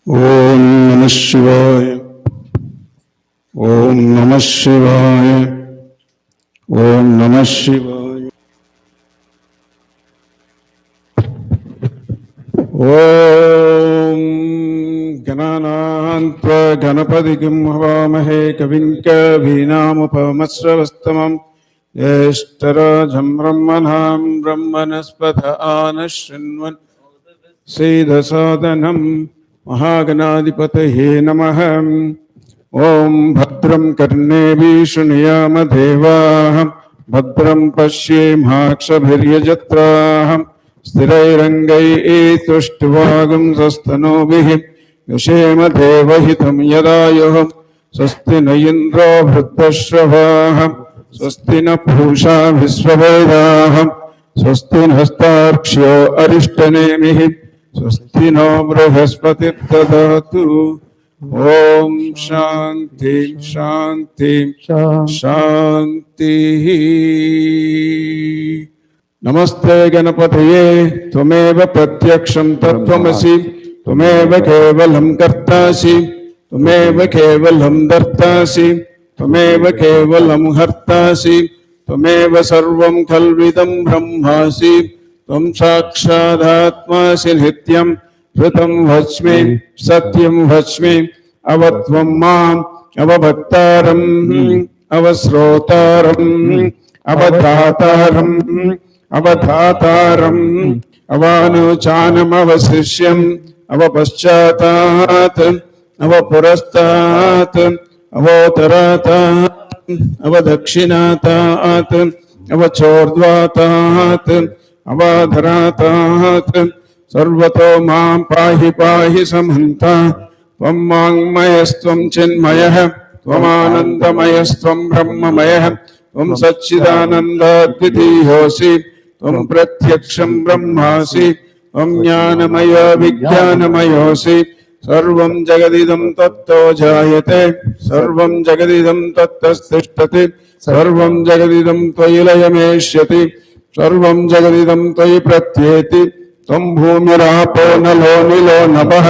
ओम नमः शिवाय। ओम नमः शिवाय। ओम नमः शिवाय। ओम गणानान्त्वा गणपतिं हवामहे कविं कवीनामुपमश्रवस्तमं ज्येष्ठराजं ब्रह्मणां ब्रह्मणस्पत आनशृण्वन् सेदसादनं महागणाधिपतये नमः। ओम भद्रं कर्णेभिः शृणुयाम देवाः भद्रं पश्येमाक्षभिर्यजत्राः स्थिरैरङ्गैः तुष्टुवागुंसस्तनूभिः यशेम देवहितं यदायुः स्वस्ति न इन्द्रो वृद्धश्रवाः स्वस्ति न पूषा विश्ववेदाः स्वस्ति नस्तार्क्ष्यो अरिष्टनेमिः स्वस्ति नो बृहस्पतिर्दधातु। ओम शांति शांति शांति। नमस्ते गणपतये त्वमेव प्रत्यक्षं तत्त्वमसि त्वमेव केवलं कर्तासि त्वमेव केवलं दर्तासि त्वमेव केवलं हर्तासि त्वमेव सर्वं खल्विदं ब्रह्मासि त्वं साक्षादात्मासि नित्यं ऋतं वच्मि सत्यं वच्मि अवत्वं माम् अवभक्तारम् अवश्रोतारम् अवधातारम् अवधातारम् अवानुचानमवशिष्यम् अवपश्चातात् अवपुरस्तात् अवोत्तरातात् अवदक्षिणातात् अवचोर्ध्वातात् अवाधरातात् सर्वतो मां पाहि पाहि समन्ता त्वं वाङ्मयस्त्वं चिन्मयः त्वमानन्दमयस्त्वं ब्रह्ममयः त्वं सच्चिदानन्दाद्वितीयोऽसि त्वं प्रत्यक्षं ब्रह्मासि त्वं ज्ञानमय विज्ञानमयोऽसि सर्वं जगदिदं तत्तो जायते सर्वं जगदिदं तत्तस्तिष्ठति सर्वं जगदिदं त्वयि लयमेष्यति सर्वं जगदिदं त्वयि प्रत्येति त्वं भूमिरापो नलो निलो नभः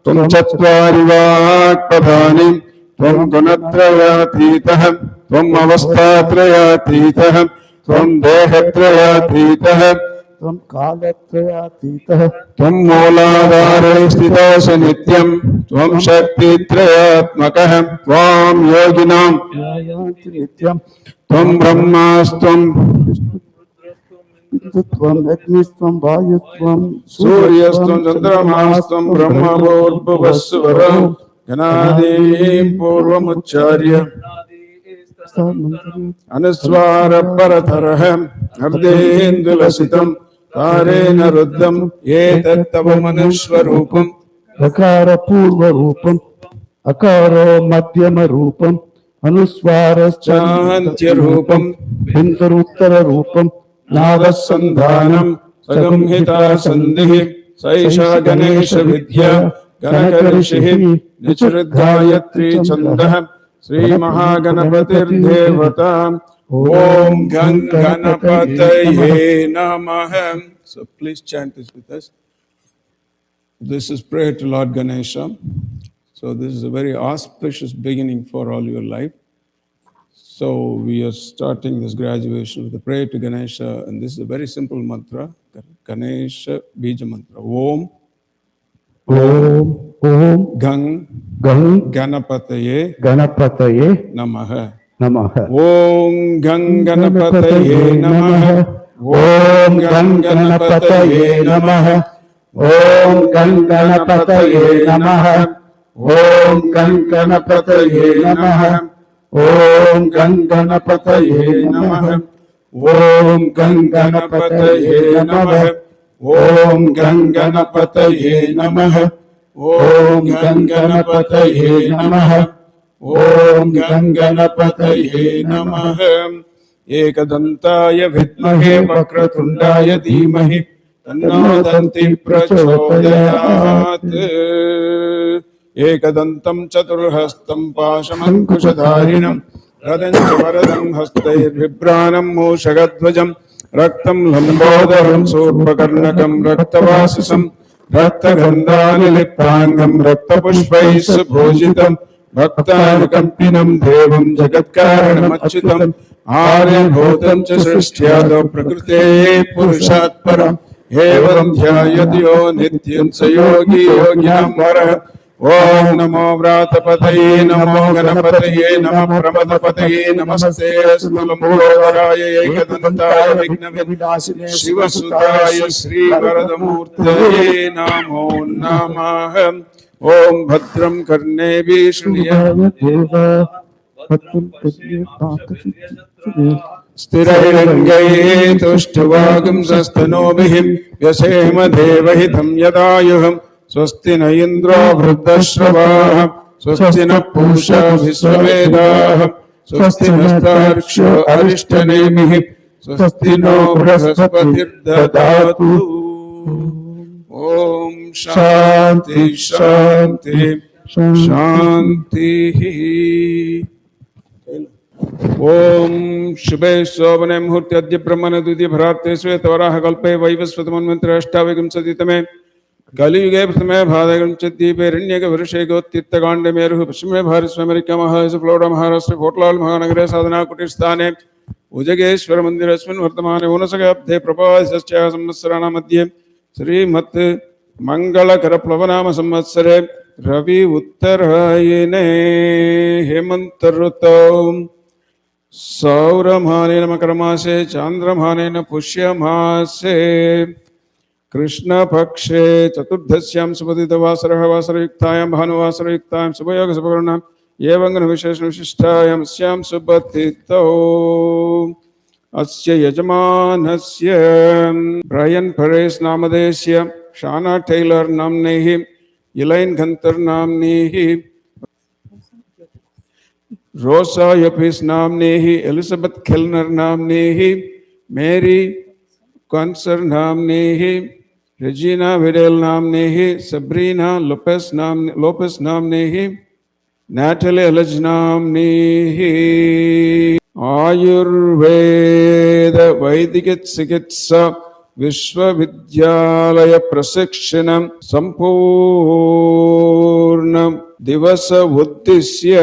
त्वं चत्वारि वाक्पदानि त्वं गुणत्रयातीतः त्वम् अवस्थात्रयातीतः त्वं देहत्रयातीतः त्वं कालत्रयातीतः त्वं मूलाधारे स्थितोऽसि नित्यं त्वं शक्तित्रयात्मकः त्वां योगिनां नित्यं त्वं ब्रह्मास्त्वं त्वं अग्निस्त्वं वायुस्त्वं सूर्यस्त्वं चन्द्रमास्त्वं ब्रह्मभूर्भुवस्सुवरो गणादीं पूर्वमुच्चार्य अनुस्वार परतरः अर्धेन्दुलसितं तारेण रुद्धं एतत्तव मनुष्वरूपम् अकार पूर्वरूपम् अकार मध्यमरूपम् अनुस्वारश्चान्त्यरूपम् बिन्दुरुत्तररूपम् नादसन्धानं सगंहिता सन्धिः सैषा गणेश विद्या गणकर्षिः निचृद्धायत्री छन्दः श्री महागणपतिर्देवता। ओम गं गणपतये नमः। So please chant this with us. This is prayer to Lord Ganesha. So this is a very auspicious beginning for all your life. So we are starting this graduation with a prayer to Ganesha, and this is a very simple mantra, Ganesha Bija mantra. Om Om Om Gang Gang Ganapataye Ganapataye Namaha Namaha. Om Gang Ganapataye Namaha. Om Gang Ganapataye Namaha. Om Gang Ganapataye Namaha. Om Gang Ganapataye Namaha. Om Gang Ganapataye Namaha. Om Gang Ganapataye Namaha. Om Gang Ganapataye Namaha. Om Gang Ganapataye Namaha. Om Gang Ganapataye Namaha. Ekadantaya vidmahe वक्रतुण्डाय धीमहि तन्नो दन्ति प्रचोदयात्। एकदन्तं चतुर्हस्तं पाशमङ्कुशधारिणं रदं च वरदं हस्तैर्बिभ्राणं मूषकध्वजं रक्तं लम्बोदरं शूर्पकर्णकं रक्तवासिसं रक्तगन्धानुलिप्ताङ्गं रक्तपुष्पैः सुभूषितं भक्तानुकम्पिनं देवं जगत्कारणमच्युतम् आर्यभूतं च सृष्ट्यादौ प्रकृतेः पुरुषात् परम् एवं ध्यायति यो नित्यं स योगी योगिनं वरः। ओम नमो व्रातपतये नमो गणपतये नमः प्रमदपतये नमस्ते स्थूलमूलोदराय एकदन्ताय विघ्नविनाशिने शिवसुताय श्रीवरदमूर्तये नमो नमः। ओम भद्रं कर्णेभिः शृणुयात् स्थिरैरङ्गैः तुष्टुवागुंसस्तनूभिः व्यसेम देवहितं यदायुः स्वस्ति न इन्द्रो वृद्धश्रवाः स्वस्ति न पूषा विश्ववेदाः स्वस्ति नस्तार्क्ष्यो अरिष्टनेमिः स्वस्ति नो बृहस्पतिर्दधातु। ॐ शान्ति शान्ति शान्तिः। ओम शुभे शोभने मुहूर्ते अद्य ब्रह्मण द्वितीय भराते श्वेतवराह कल्पे वैवस्वतमन्वन्तर अष्टाविंशतितमे कलियुगे प्रथमे भादगंचद्वीपे हिरण्यके वर्षे गोत्तीर्थकाण्डे मेरुः पश्चिमे भारतस्वमेरिका महाराष्ट्र फ्लोरिडा महाराष्ट्र कोटलाल महानगरे साधना कुटीरस्थाने भुजगेश्वर मन्दिरस्मिन् वर्तमाने ऊनसकाब्दे प्रभासस्य संवत्सराणां मध्ये श्रीमत् मंगलकरप्लवनाम संवत्सरे रवि उत्तरायणे हेमन्त ऋतौ सौरमानेन मकरमासे चांद्रमानेन पुष्यमासे कृष्णपक्षे चतुर्दश्यां सुपतितवासरः वासरयुक्तायां भानुवासरयुक्तायां शुभयोगशुभकर्णां एवं स्यां सुपतितौ अस्य यजमानस्य ब्रायन परेस नामधेयस्य शाना टेलर नाम्नैः इलैन घंटर नाम्नैः रोसा यपिस नाम्नैः एलिजबेथ खेलनर नाम्नैः मेरी कॉन्सर नाम्नैः रेजिना विडेल नाम्नैः सब्रीना लोपेस नाम्नैः नैटली एलज नाम्नैः आयुर्वेद वैदिक चिकित्सा विश्वविद्यालय प्रशिक्षणं संपूर्ण दिवस उद्दिश्य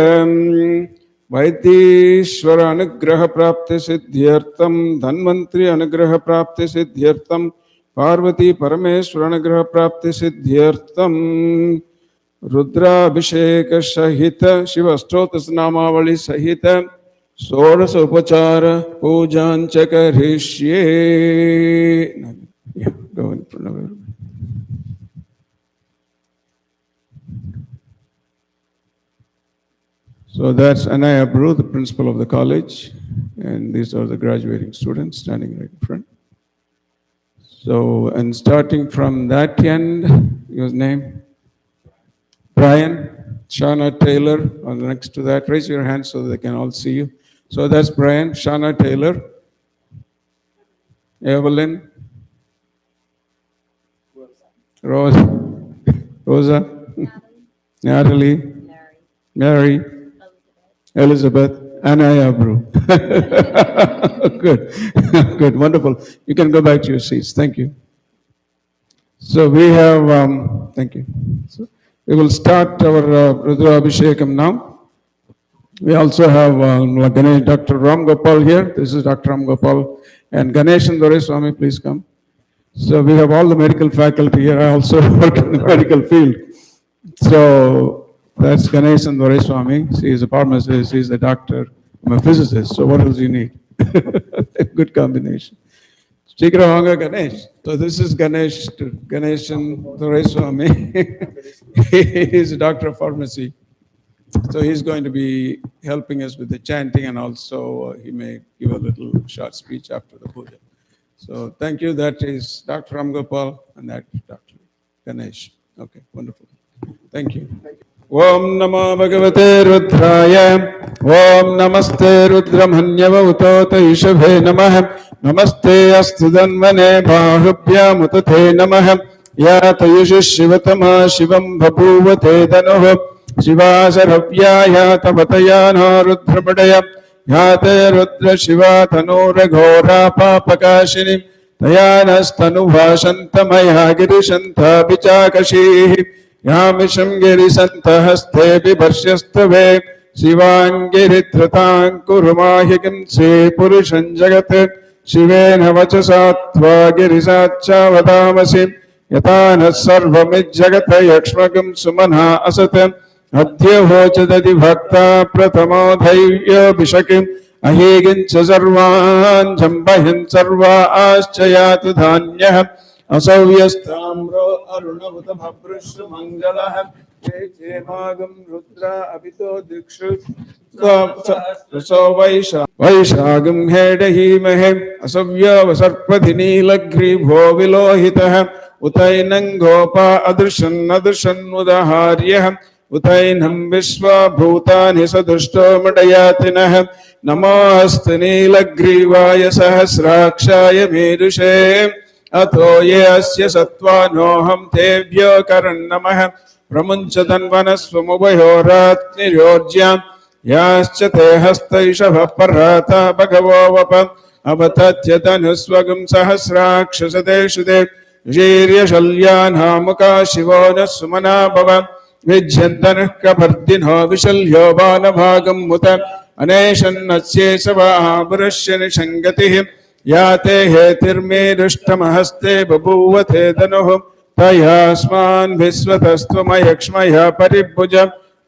वैद्येश्वर अनुग्रह प्राप्ति सिद्ध्यर्थम धन्वंतरी अनुग्रह प्राप्ति सिद्ध्यर्थम पार्वती परमेश्वर अनुग्रह प्राप्ति सिद्ध्यर्थम रुद्राभिषेक सहित शिव अष्टोत्तर नामावली सहित षोडश उपचार पूजांच करिष्ये। So that's Anay, Abreu, the principal of the college, and these are the graduating students standing right in front. So, and starting from that end, your name? Brian, Shauna Taylor, on the next to that. Raise your hand so that they can all see you. So that's Brian, Shauna Taylor, Evelyn, Rosa, Natalie, Mary, Elizabeth, Anay, Abreu. Good, good, wonderful. You can go back to your seats. Thank you. So we have, thank you. So we will start our Rudra Abhishekam now. We also have Ganesh, Dr. Ram Gopal here. This is Dr. Ram Gopal. And Ganesh and Dore Swami, please come. So we have all the medical faculty here. I also work in the medical field. So that's Ganesh and Dore Swami. He is a pharmacist, he is a doctor, I'm a physicist. So what else do you need? Good combination. Shikravanga Ganesh. So this is Ganesh and Dore Swami. He is a doctor of pharmacy. So he's going to be helping us with the chanting, and also he may give a little short speech after the puja. So thank you. That is Dr. Ram Gopal and that Dr. Ganesh. Okay, wonderful. Thank you. Om Namo Bhagavate Rudraya. Om Namaste Rudramhanyava Utota Ishabhe Namah. Namaste Astudanvane Bahubhya Mutate Namah. Yata Yushishivatama Shivam Bhabhuvate Danuh. Shiva Sarabhyaya Tavatayana Rudrapadaya Yate Rudra Shiva Tanura Ghora Papakashini तयानस्तनुभाषन्तमया गिरिशन्ताभिचाकशीः यामिषं गिरिसन्तहस्ते बिभर्ष्यस्तवे शिवाङ्गिरिधृतां कुरु माह्यगिंसे पुरुषं जगत् शिवेन वचसा त्वा गिरिसाच्चावदामसि यथा नः सर्वमिज्जगत् यक्ष्मगं सुमना असत् अद्य वोचदधि भक्ता प्रथमो धैर्योऽभिषक् अहेगिञ्च सर्वान् जम्बयन् सर्वा आश्चयातु धान्यः असौ यस्ताम्रो अरुणभुत भभृष्मङ्गलः चेमागं रुद्रा अभितो दिक्षु वैशागं हेडहीमहे असव्यवसर्पधि नीलग्रीभो विलोहितः उतैनं गोपा अदृशन्नदृशन्मुदहार्यः उतैनं विश्वभूतानि सदुष्टो मडयातिनः नमोऽस्तु नीलग्रीवाय सहस्राक्षाय मेरुषे अथो ये अस्य सत्त्वानोऽहं तेभ्यो करन्नमः प्रमुञ्च तन्वनस्वमुभयोरात्निर्योज्यां याश्च ते हस्तैषभः पराता भगवो वप अवतत्य तनुस्वगं सहस्राक्षसतेषु ते वीर्यशल्यानामुका शिवो नः सुमना भव विज्यन्तनः कभर्दिनो विशल्यो बालभागं मुत अनेशन्नस्ये सवापुरस्य निषङ्गतिः या ते हेतिर्मेरुष्टमहस्ते बभूवते तनुः तयास्मान् विश्वतस्त्वमयक्ष्मया परिभुज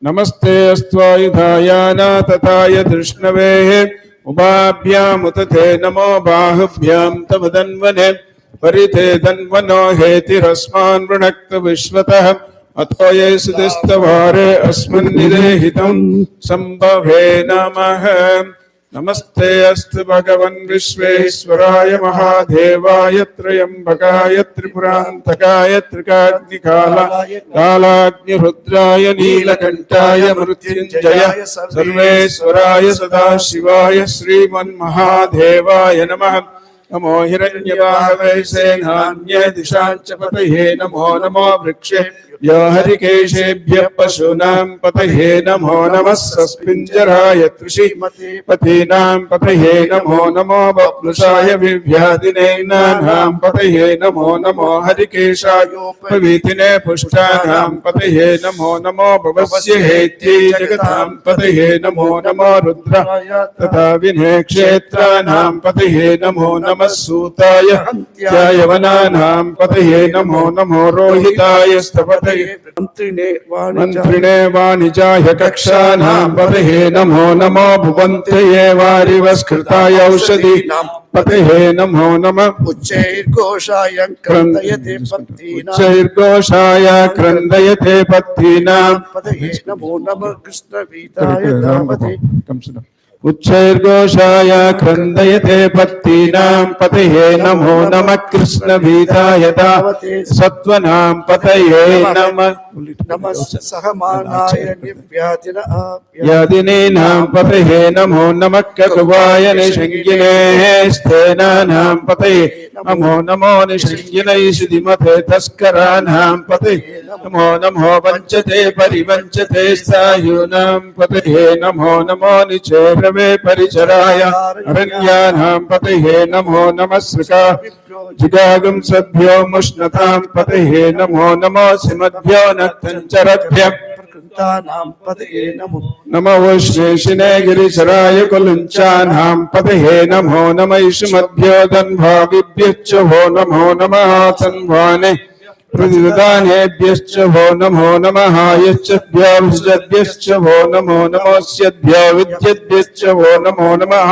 नमस्ते अस्त्वायुधायान तथाय धृष्णवेः उभाभ्यामुत ते नमो बाहुभ्यां तव धन्वने परिते धन्वनो हेतिरस्मान् वृणक्त विश्वतः अतो ये सुदिस्तवारे अस्मन्निदेहितं सम्भवे नमः नमस्ते अस्तु भगवन् विश्वेश्वराय महादेवाय त्र्यम्बकाय त्रिपुरान्तकाय त्रिकाग्निकालाग्निरुद्राय नीलकण्ठाय मृत्युञ्जयाय सर्वेश्वराय सदाशिवाय श्रीमन्महादेवाय नमः नमो हिरण्यवाहवे सेनान्य दिशाञ्च पतये नमो नमो वृक्षेभ्यो हरिकेशेभ्यः पशूनां पतये नमो नमः सस्पिञ्जराय त्रिशीमतीपतीनां पतये नमो नमो बप्लुषाय विव्याधिनैनानां पतये नमो नमो हरिकेशायोपवीतिने पुष्टानां पतये नमो नमो भवस्य हेत्यै जगतां पतये नमो नमो रुद्राय तथा विने क्षेत्राणां पतये नमो नमः सूताय हन्त्याय वनानां पतये नमो नमो रोहिताय स्तपतये मन्त्रिणे वाणिजाय कक्षानां पतये नमो नमो भुवन्तये वारिवस्कृताय औषधीनां पतये नमो नमः उच्चैर्घोषाय क्रन्दयते पत्तीनां पतये नमो नमः कृष्णवीताय धामते उच्चैर्घोषाय क्रन्दयते पत्तीनां पतये नमो नमः कृष्णवीताय धामते सत्त्वनां पतये नमः सहमानाय व्याधिनीनां पतये नमो नमः ककुवाय निषङ्गिने स्थेनानां पतये नमो नमो निषङ्गिनै सुधिमते तस्कराणां पतये नमो नमो वञ्चते परिवञ्चते स्थायूनां पतये नमो नमो निचेरवे परिचराय अरण्यानां पतये नमो नमः सृका जिगागं सद्भ्यो मुष्णतां पतये नमो नमो सिमद्भ्यो नक्तञ्चरभ्यः पतये नमो नमो वैश्वेशिने गिरिशराय कुलुञ्चानां पतये नमो नमः इषुमद्भ्यो धन्भाविभ्यश्च वो नमो नमः तन्वाने प्रतिदानेभ्यश्च वो नमो नमः यच्छद्भ्यश्च वो नमो नमोऽस्यद्भ्यो विद्यद्भ्यश्च वो नमो नमः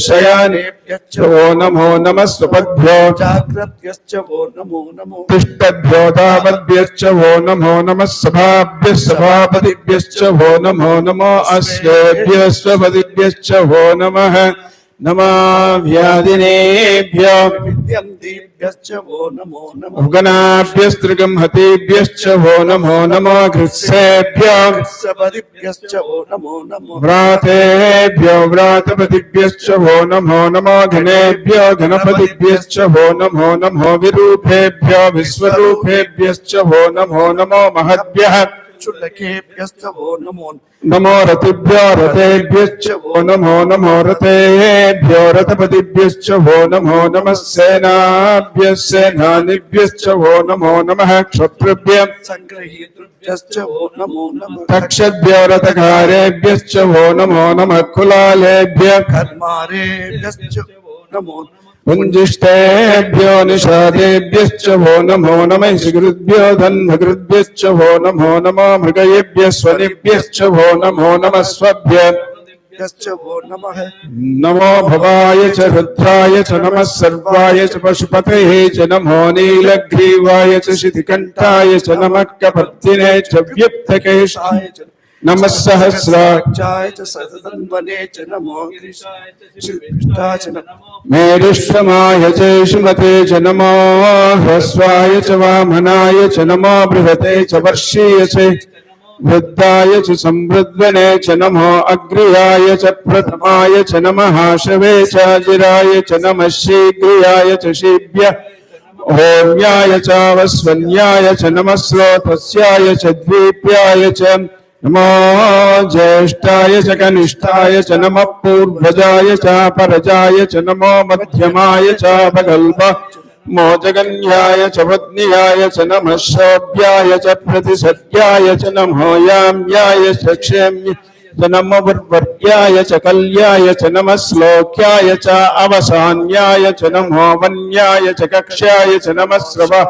शयानेभ्यश्च वो नमो नमः स्वपद्भ्यो जाग्रत्यश्च वो नमो नमो तिष्ठद्भ्यो तावद्भ्यश्च वो नमो नमः सभाभ्यः सभापतिभ्यश्च वो नमो नमो अश्वेभ्यः स्वपतिभ्यश्च वो नमः नमः व्याधिनेभ्यो विद्यन्तेभ्यश्च वो नमो नमः उगनाभ्यस्त्रिगंहतेभ्यश्च वो नमो नमः कृत्सेभ्यो कृत्सपतिभ्यश्च वो नमो नमः व्रातेभ्यो व्रातपतिभ्यश्च वो नमो नमः घनेभ्यो घनपतिभ्यश्च वो नमो नमः विरूपेभ्यो विश्वरूपेभ्यश्च वो नमो नमो महद्भ्यः चुलकेभ्यश्च वो नमो नमो रतिभ्यो रतेभ्यश्च वो नमो नमो रतेभ्यो रथपतिभ्यश्च वो नमो नमः सेनाभ्यः सेनानिभ्यश्च वो नमो नमः क्षत्रिभ्यः संग्रहीतृभ्यश्च वो नमो नमः तक्षद्भ्यो रथकारेभ्यश्च वो नमो नमः कुलालेभ्यः कर्मारेभ्यश्च वो नमो पुञ्जिष्टेभ्यो निषादेभ्यश्च वो नमो नमः सुकृद्भ्यो धन्वकृद्भ्यश्च वो नमो नमः मृगयेभ्यः स्वनिभ्यश्च वो नमो नमः स्वभ्यः यश्च वो नमः नमो भवाय च रुद्राय च नमः सर्वाय च पशुपतये च नमो नीलग्रीवाय च शितिकण्ठाय च नमः कपर्दिने च व्युत्थकेशाय च नमः सहस्राक्षाय च सततन्वने च नमो गिरिशाय च नमो मेरुश्वमाय च सुमते च नमो ह्रस्वाय च वामनाय च नमो बृहते च वर्षीय च वृद्धाय च संवृद्वने च नमो अग्र्याय च प्रथमाय च नमः शवे च अजिराय च नमः शीघ्रियाय च शीभ्य होम्याय च वस्वन्याय च नमः स्रोतस्याय च द्वीप्याय च नमो ज्येष्ठाय च कनिष्ठाय च नमः पूर्वजाय च परजाय च नमो मध्यमाय च भगल्भ मोजगन्याय च वग्न्याय च नमः शोभ्याय च प्रतिसद्याय च नमो याम्याय च क्षेम्य च नमो वर्वर्याय च कल्याय च नमः श्लोक्याय च अवसान्याय च नमो वन्याय च कक्ष्याय च नमः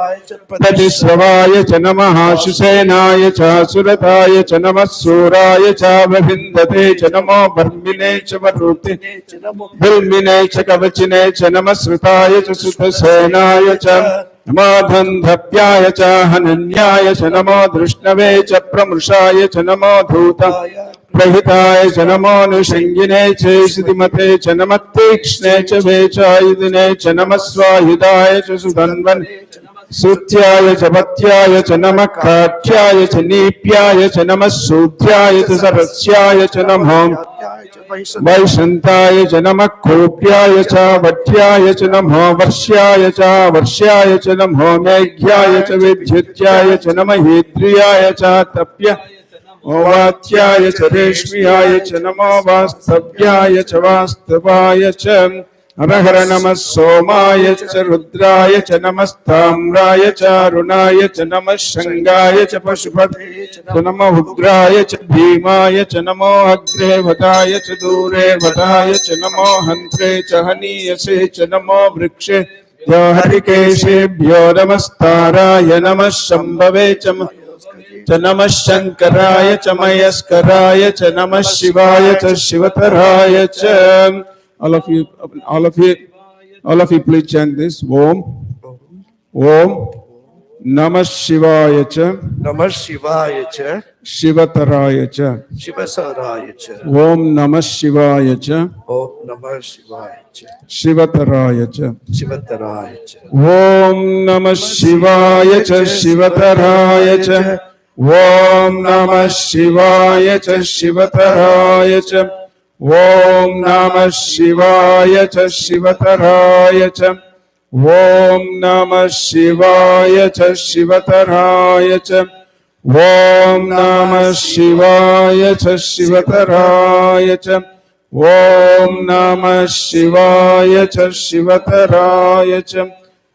प्रतिश्रवाय च नमः शुसेनाय च सुरताय च नमः सूराय च वभिन्दते च नमो वर्मिने च वरुते बिल्मिने च कवचिने च नमः श्रुताय च सुतसेनाय च नमो धन्धव्याय च हनन्याय च नमो धृष्णवे च प्रमृषाय च नमो धूत प्रहिताय च नमो नुषङ्गिने च श्रुतिमते च नमः तीक्ष्णे च वेचायुधिने च नमः स्वायुधाय च सुधन्वन् सुत्याय च पत्याय च नमः काठ्याय च नीप्याय च नमः शूद्राय च सरस्याय च नमो वैशन्ताय च नमः कोप्याय च वट्याय च नमो वर्ष्याय च वर्ष्याय च नमो मेघ्याय च विद्युत्याय च नमः हीद्रियाय च तप्य वात्याय च रेश्म्याय च नमो वास्तव्याय च वास्तवाय च हर हर नमः सोमाय च रुद्राय च नमस्ताम्राय च अरुणाय च नमः शंगाय च पशुपते च नमः उग्राय च भीमाय च नमो अग्रे वटाय च दूरे वटाय च नमो हन्त्रे च हनीयसे च नमो वृक्षे हरिकेशेभ्यो नमस्ताराय नमः शम्भवे च नमः शंकराय च मयस्कराय च नमः शिवाय च शिवतराय च all of you please chant this om namah shivaya cha नमः शिवाय च shivataraya cha शिवसराय च om namah shivaya cha ओम नमः शिवाय च shivataraya cha शिवतराय च om namah shivaya cha shivataraya cha om namah shivaya cha shivataraya cha Om Namah Shivaya cha Shivataraya cha Om Namah Shivaya cha Shivataraya cha Om Namah Shivaya cha Shivataraya cha Om Namah Shivaya cha Shivataraya cha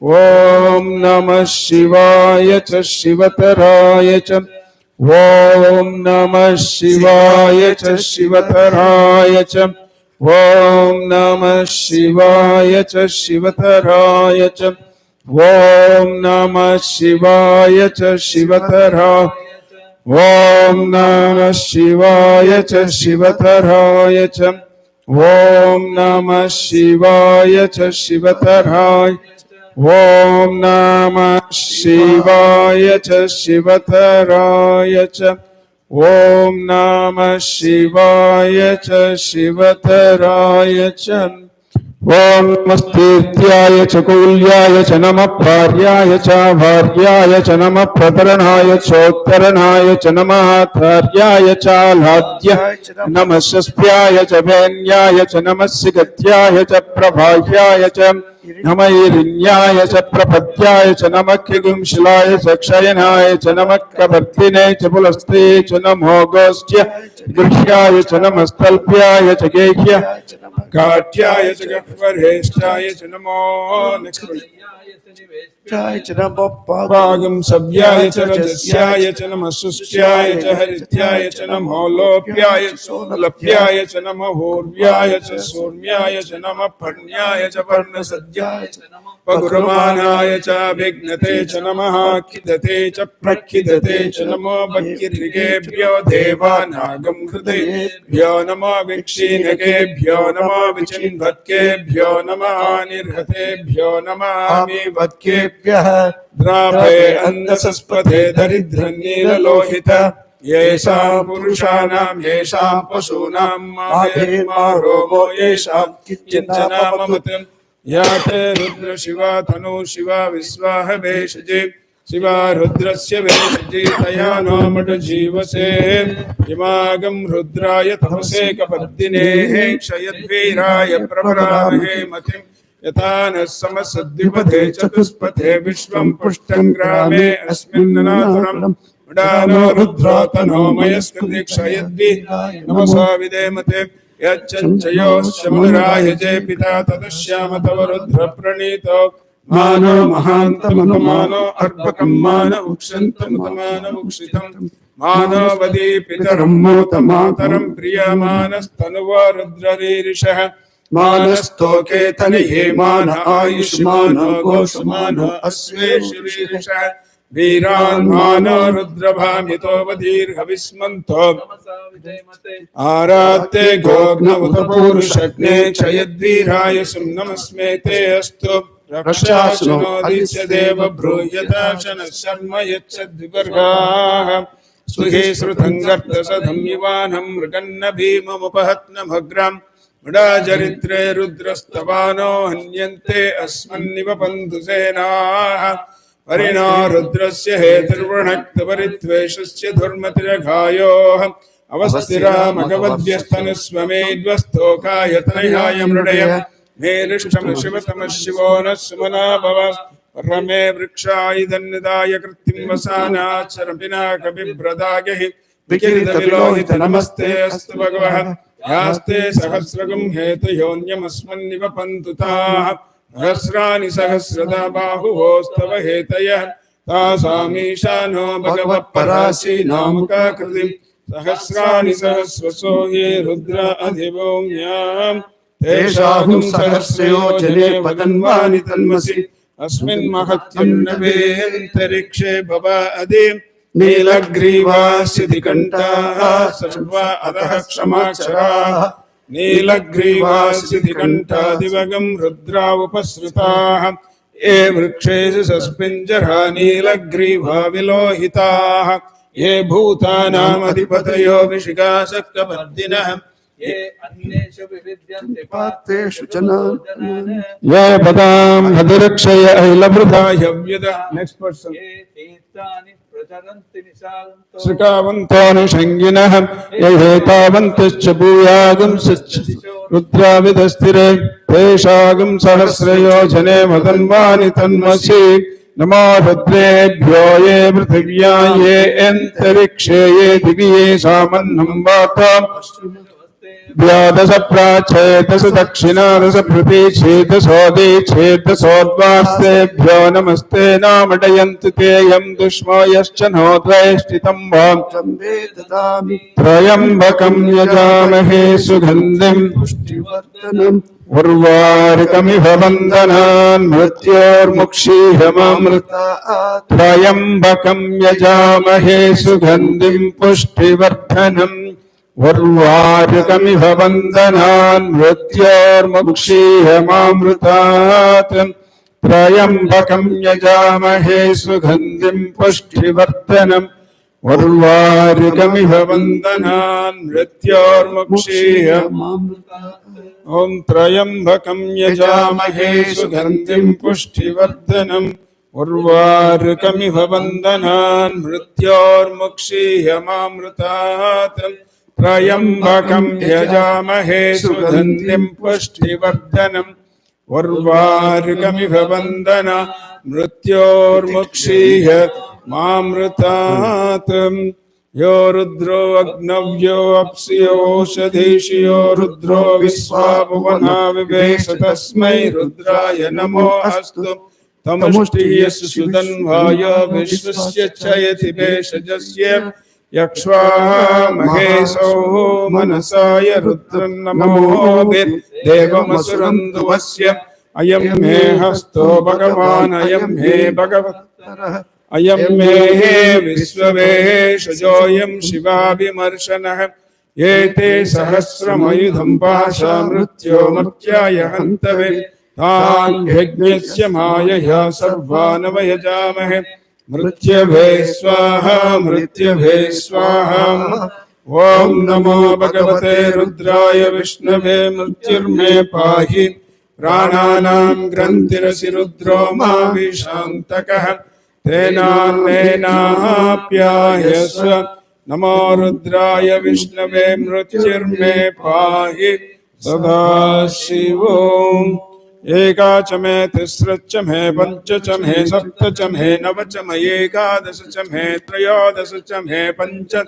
Om Namah Shivaya cha Shivataraya cha Om Namah Shivaya cha Shivataraya cha Om Namah Shivaya cha Shivataraya cha Om Namah Shivaya cha Shivataraya Om Namah Shivaya cha Shivataraya cha Om Namah Shivaya cha Shivataraya Om Namah Shivaya cha Shivataraya cha Om Namah Shivaya cha Shivataraya cha Om Namaste cha Kulyaya cha Namah Bharyaya cha Bharyaya cha Namah Prataranaya cha Uttaranaya cha Namah Tharyaya cha Alhadya Namah Shaspyaya cha Venyaya cha Namah Sigatyaya cha Prabhahyaya cha नमः ईरिण्याय च प्रपद्याय च नमः खिगुंशिलाय च क्षयनाय च नमः कवर्तिने च पुलस्ते च नमो गोष्ठ्य गृह्याय च नमस्तल्प्याय च गेह्य काठ्याय च गह्वरेष्ठाय च नमो चाय च नमो पागं सव्याय च रजस्याय च नमः सुष्ट्याय च हरित्याय च नमो लोप्याय च सोलप्याय च नमः ऊर्व्याय च सूर्म्याय च नमः पर्ण्याय च पर्णसद्याय च पगुरमानाय च विघ्नते च नमः खिदते च प्रखिदते च नमो भक्तिऋगेभ्यो देवानागं हृदयेभ्यो नमो विक्षीणकेभ्यो नमो विचिन्वत्केभ्यो नमः निर्हतेभ्यो नमामि वत्केभ्यः द्रापे अन्धसस्पथे दरिद्रनीललोहित येषां पुरुषाणां येषां पशूनां माहेर्मारोमो येषां किञ्चनाममृतम् या ते रुद्र शिवा तनु शिवा विश्वाह वेशजे शिवा रुद्रस्य वेशजे तया नो मठ जीवसे इमागं रुद्राय तपसे कपद्दिनेः क्षयद्वीराय प्रवरामहे मतिम् यथा नः समसद्विपथे चतुष्पथे विश्वं पुष्टं ग्रामे अस्मिन्ननातुरम् उडानो रुद्रो तनो मयस्कृति क्षयद्वीराय नमसा विधेमते यच्चञ्चयोश्चमुनिरायजे पिता तदश्याम तव रुद्र प्रणीतो मानो महान्तमनुमानो अर्भकं मान उक्षन्तमुतमानमुक्षितं मानो वदी पितरं मोत मातरं प्रियमानस्तनुवा रुद्ररीरिषः मानस्तोके तनिये मान आयुष्मानो गोषमानो अश्वेषुरीरिषः वीरान् मानो रुद्रभामितो वदीर्घविस्मन्तो आरात्ते गोग्न उत पूरुषग्ने क्षयद्वीराय सुम्नमस्मे ते अस्तु रक्षासुनोदित्य देव ब्रूयता शनः शर्म यच्छद्विवर्गाः सुहे श्रुतं गर्दसधं युवानं मृगन्न भीममुपहत्नमग्रम् मुडाचरित्रे रुद्रस्तवानो हन्यन्ते अस्मन्निव बन्धुसेनाः परिणो रुद्रस्य हेतुर्वृणक्तपरित्वेषस्य धुर्मतिरघायोः अवस्थिरामगवद्यस्तनुस्वमेद्वस्तोकायतनयाय मृडय मेरिष्टं शिवतमः शिवो नः सुमना भव रमे वृक्षायिदन्निदाय कृत्तिं वसानाच्चरपिनाकबिभ्रदागहि विकिरितविलोहित नमस्ते अस्तु भगवः यास्ते सहस्रगं हेतयोऽन्यमस्मन्निव पन्तुताः सहस्राणि सहस्रदा बाहुवोस्तव हेतयः तासामीशानो भगवः परासीनामुकाकृतिम् सहस्राणि सहस्रसो ये रुद्र अधिभूम्याम् तेषाहुं सहस्रयोजने वदन्वानि तन्मसि अस्मिन् महत्यं नभेऽन्तरिक्षे भव अदि नीलग्रीवासिधिकण्ठाः सर्वा अधः क्षमाक्षराः नीलग्रीवासिधिकण्ठादिवगं रुद्रा उपसृताः ये वृक्षेषु सस्मिञ्जरा नीलग्रीवा विलोहिताः ये भूतानामधिपतयो विशिखाशक्तवर्धिनः ये अन्येषु विविद्यन्ते पात्रेषु जनान् ये पदां हतिरक्षय ऐलभृताय व्यदः नेक्स्ट पर्सन ये तीर्थानि प्रचरन्ति निशान्तो श्रिकावन्तानुषङ्गिनः ये हेतावन्तश्च भूयागुंसश्च रुद्राविदस्थिरे तेषागुं सहस्रयोजने वदन्वानि तन्मसि नमो रुद्रेभ्यो ये पृथिव्या ये अन्तरिक्षे ये दिवि ये सामन्नं वाता द्वादश प्राच्छेदश दक्षिणादश प्रतीच्छेदशोदीच्छेदशोद्वास्तेभ्यो नमस्ते नामडयन्तु ते यं दुष्मो यश्च नो द्वैष्टितं वां त्र्यम्बकं यजामहे सुगन्धिं पुष्टिवर्धनम् उर्वारुकमिव बन्धनान् मृत्योर्मुक्षीयमामृतात् त्र्यम्बकं यजामहे सुगन्धिं पुष्टिवर्धनम् उर्वारुकमिव बन्धनान् मृत्योर्मुक्षीयमामृतात् त्र्यम्बकं यजामहे सुगन्धिं पुष्टिवर्धनम् उर्वारुकमिव बन्धनान् मृत्योर्मुक्षीयमामृतात् ॐ त्र्यम्बकं यजामहे सुगन्धिं पुष्टिवर्धनम् उर्वारुकमिव बन्धनान् मृत्योर्मुक्षीयमामृतात् त्र्यम्बकं यजामहे सुगन्धिं पुष्टिवर्धनम् Varvargamiva vandana mrityormukshih mamritatam yo rudro agnavyo apsiyo shadeshyo rudro visvabhavana vivesa tasmai rudraya namo astu tamushtiya sudanvaya vishvasya chayati veshajasya Yakshva Maheso Manasaya Rudran Namo Devamasuranduvasyam Ayam Me Hasto Bhagavan Ayam Me Bhagavat Ayam Me Visvavesh Shiva Vimarshanah Yete Sahasramayudham Pasha Mrityo Martyaya Hantave Tan Yajñasya Mayaya Sarvanavayajamahe Mrityabhe Swaha Mrityabhe Swaha Om Namo Bhagavate Rudraya Vishnave Mrityurme Pahi Prananam Grantirasi Rudro Ma Vishantakah Tenanenapyayasva Namo Rudraya Vishnave Mrityurme Pahi Sadashivom Eka chame tisra chame pancha chame sapta chame nava chame ekadasa chame trayodasa chame pancha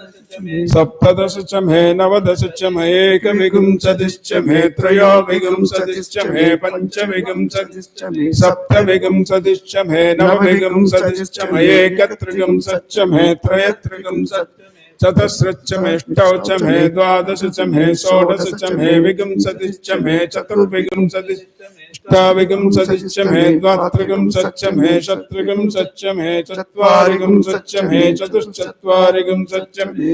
saptadasa chame navadasa chame ekavigum sadis chame trayovigum sadis chame panchavigum sadis chame saptavigum sadis chame navavigum sadis chame ekatrigum satchame trayatrigum sat चतस्रच्चमे ष्टौचमे द्वादशचमे षोडशचमे विगुंसतिश्चमे चतुर्विगुंसतिश्चमे द्वात्रिगुंसच्चमे शत्रुगुंसच्चमे चत्वारिगुंसच्चमे चतुश्चत्वारिगुंसच्चमे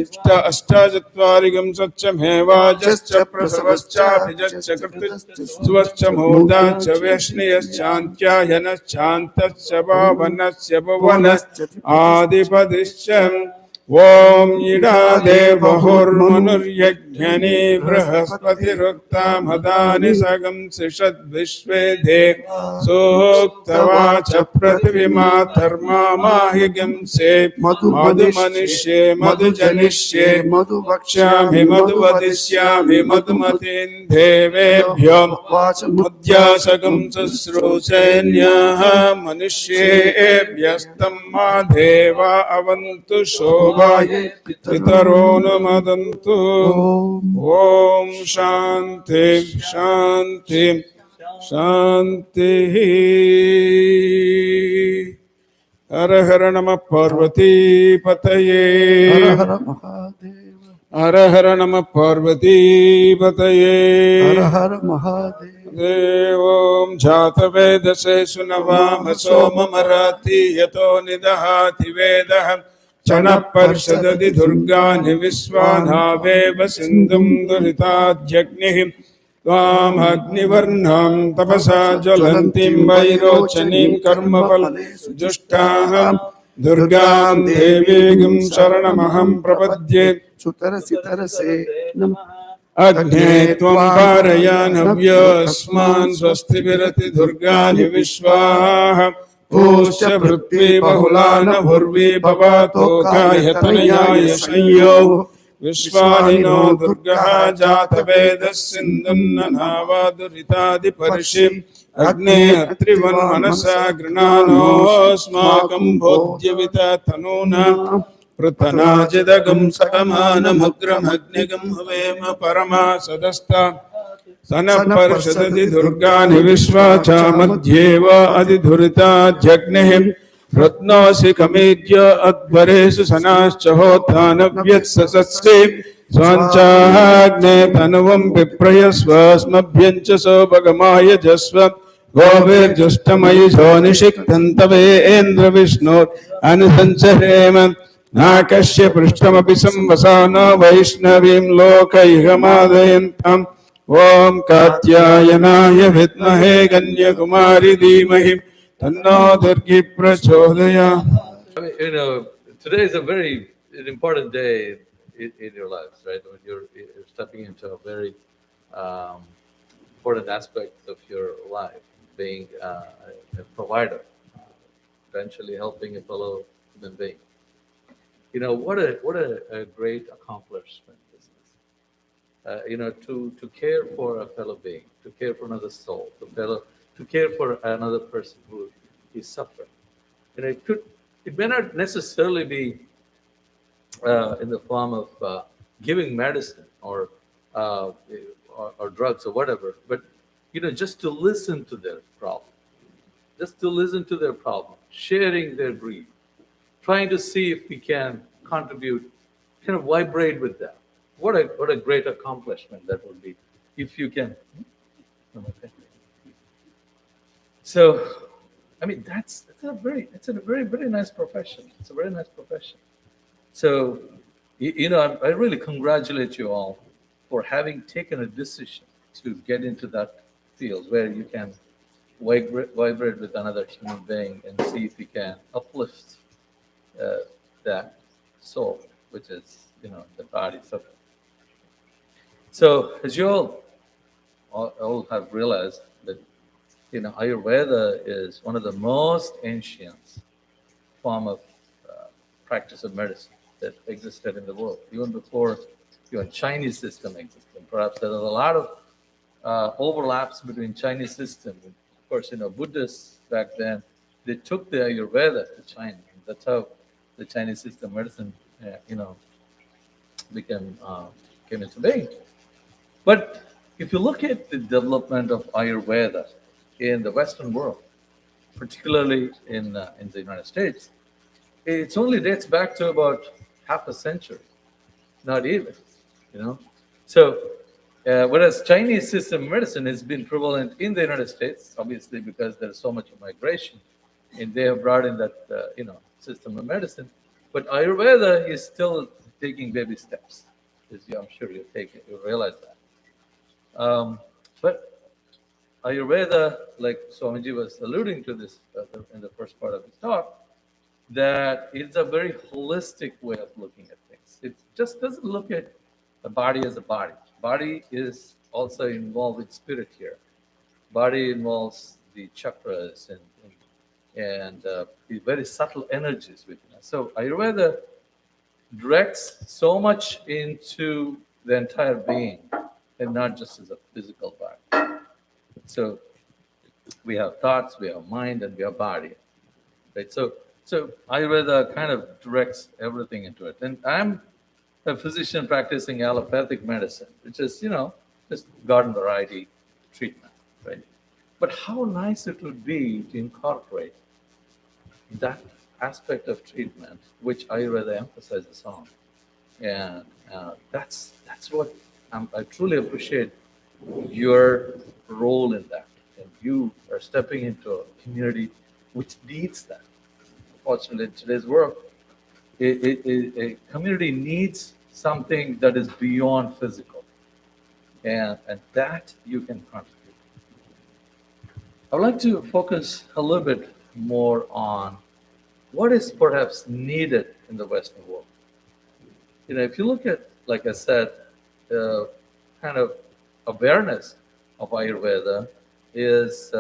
अष्टाचत्वारिगुंसच्चमे वाजश्च प्रसवश्चाभिजश्च कृतिश्च सुवश्च मूर्धाश्च वैष्णयश्चान्त्यायनश्चान्तश्च पावनश्च भुवनश्च आदिपदिश्च Om Ida Devahurmanuryaghani Brahaspatirutta Madani Sagam Sishad Vishvedhe Suktavacha Prativima Dharma Mahigam Se Madhumanishe Madhujanishe Madhuvakshami Madhuvadishyami Madhumatin Devebhyam Madhyasagam Sasrusenyaha Manishyebyastam Madheva Avantu Shobha Pitarono Madantu Om Shanti Shanti Shanti Hara Hara Namah Parvati Pataye Hara Mahadeva. Hara Hara Namah Parvati Pataye Hara Hara Mahadeva. Devom Jata Vedase Sunavam Soma Marathi Yato Nidahati Vedaham Chana Parshadadi Durgani Viswanaveva Sindhum Duritadhyagnihi Tvam Agnivarnam Tapasa Jalantim Vairochanim Karmapal Jushtaham Durgam Devigam Sharanamaham Prapadye Sutarasi Tarase Nam Agne Tvam Parayanavya Asman Swasti Virati Durgani Vishwaha Usha Prithvi Bahulana Bhurvi Bhavato Kayatanaya Yashayo Vishwanino Durgaha Jata Vedas Sindhunanava Duritadi Parishim Agne Atrivan Manasa Granano Smakam Bodhyavita Tanuna Prathanajidagam Sakamana Agnigam Havema Parama Sadasta Sanaparshadadi Durgani Vishvacha Madhyeva Adidhurita Jagnehim Ratnasi Kamedya Advaresu Sanaschahothanavyat Sasatse Svanchahagne Tanuvam Viprayasvasmabhyancha Sobagamaya Jasva Govir Justamayi Jonishikantave Endra Vishnu Anusancharema Nakashya Prishtamaphi Samvasana Vaishnavim Lokaihamadayantam Om Katyayanaya Vidmahe Ganyakumari Dhimahi Tanno Durgi Prachodaya. Today is a very important day in your lives, right? When you're stepping into a very important aspect of your life, being a provider, eventually helping a fellow human being. What a great accomplishment this is. To care for a fellow being, to care for another soul, to care for another person who is suffering. It may not necessarily be in the form of giving medicine uh, or drugs or whatever, but just to listen to their problem, just to listen to their problem, sharing their grief, trying to see if we can contribute, kind of vibrate with them. What a great accomplishment that would be if you can. Okay. So, I mean, it's a very nice profession. It's a very nice profession. So, I really congratulate you all for having taken a decision to get into that field where you can vibrate with another human being and see if you can uplift uh, that soul, which is, the body. So as you all have realized that, Ayurveda is one of the most ancient form of practice of medicine that existed in the world, even before even Chinese system existed. Perhaps there are a lot of overlaps between Chinese system. Of course, Buddhists back then, they took the Ayurveda to China. And that's how the Chinese system medicine, became came into being. But if you look at the development of Ayurveda in the Western world, particularly in the United States, it only dates back to about half a century, not even, you know. So, whereas Chinese system medicine has been prevalent in the United States, obviously because there's so much migration, and they have brought in that system of medicine. But Ayurveda is still taking baby steps. I'm sure you realize that. But Ayurveda, like Swamiji was alluding to this in the first part of his talk, that it's a very holistic way of looking at things. It just doesn't look at the body as a body. Body is also involved with spirit here. Body involves the chakras and the very subtle energies within us. So Ayurveda directs so much into the entire being and not just as a physical body. So we have thoughts, we have mind, and we have body, right? So Ayurveda kind of directs everything into it. And I'm a physician practicing allopathic medicine, which is, just garden variety treatment, right? But how nice it would be to incorporate that aspect of treatment which Ayurveda emphasizes on. And that's what I truly appreciate your role in that. And you are stepping into a community which needs that. Fortunately, in today's world, a community needs something that is beyond physical, and that you can contribute. I would like to focus a little bit more on what is perhaps needed in the Western world. If you look at, like I said, kind of awareness of Ayurveda is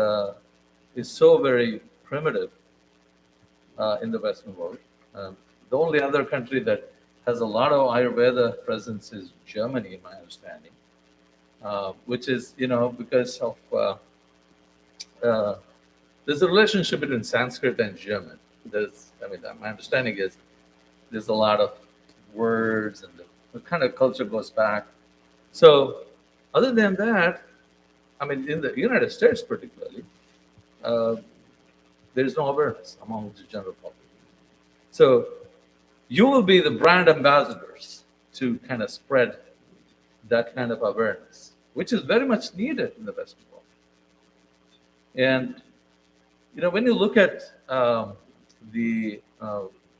so very primitive in the Western world. The only other country that has a lot of Ayurveda presence is Germany, in my understanding, which is, because of there's a relationship between Sanskrit and German. My understanding is there's a lot of words and the kind of culture goes back. So, other than that, in the United States particularly, uh, there is no awareness among the general public. So, you will be the brand ambassadors to kind of spread that kind of awareness, which is very much needed in the Western world. And when you look at the